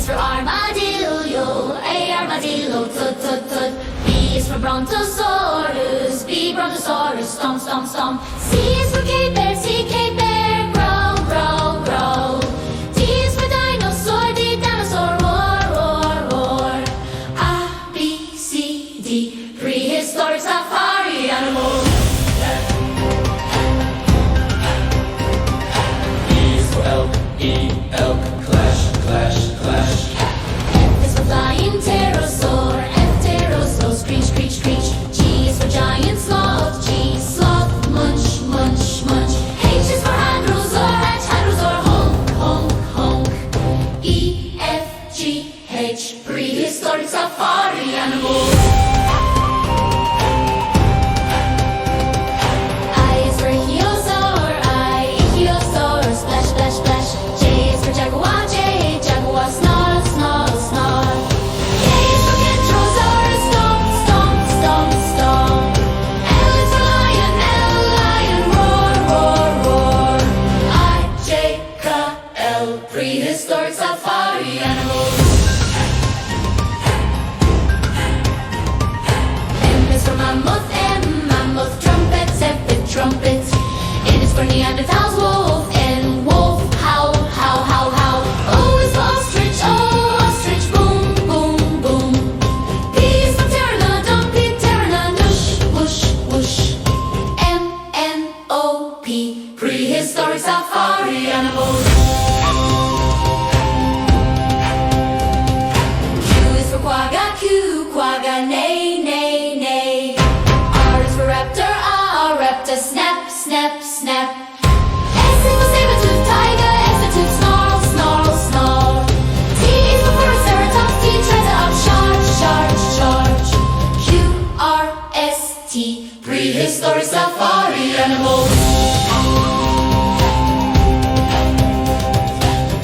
for armadillo, A armadillo, tut tut tut. B is for brontosaurus, B brontosaurus, stomp stomp stomp. C is for Cape Bear, C Cape Bear, grow grow grow. D is for dinosaur, D dinosaur, roar roar roar. A B C D, prehistoric safari animals. E is for elk, E elk, clash clash clash. F is for flying pterosaur, F pterosaur, screech screech screech. G is for giant sloth, G sloth, munch munch munch. H is for hadrosaur, H hadrosaur, honk honk honk. E F G H, prehistoric safari animals. I is for ichthyosaur, I ichthyosaur, splash splash splash. J is for jaguar, J jaguar, snarl snarl snarl. K is for kentrosaurus, stomp stomp stomp stomp. L is for lion, L lion, roar roar roar. I J K L, prehistoric safari animals. M is for mammoth, M mammoth, trumpet, separate trumpet. N is for Neanderthals, wolf, N wolf, howl howl howl howl. O is for ostrich, O ostrich, boom boom boom. P is for pteranodon, pteranodon, whoosh whoosh. M N O P, prehistoric safari animals. Q is for quagga, Q quagga, neigh neigh neigh. R is for raptor, R raptor, snap snap snap. S is for saber-tooth tiger, saber-tooth, snarl snarl snarl. T is for triceratops, T triceratops, charge charge charge. Q R S T, prehistoric safari animals.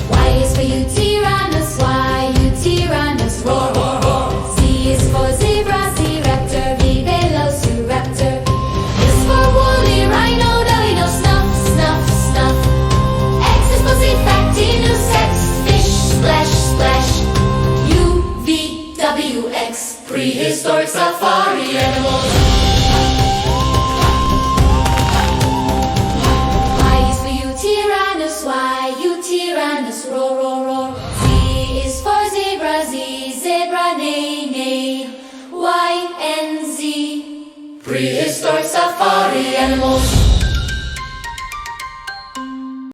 Y is for Utyrannus, Y Utyrannus, roar roar roar. Z is for zebra, Z raptor, V velociraptor. S for woolly rhino, W snuff snuff snuff. X is for Xiphacinus, X fish, splash splash. U V W X, prehistoric safari animals. Y is for Utyrannus, Y Utyrannus, roar roar roar. Z is for zebra, Z zebra, neigh neigh. Y N Z, prehistoric safari animals.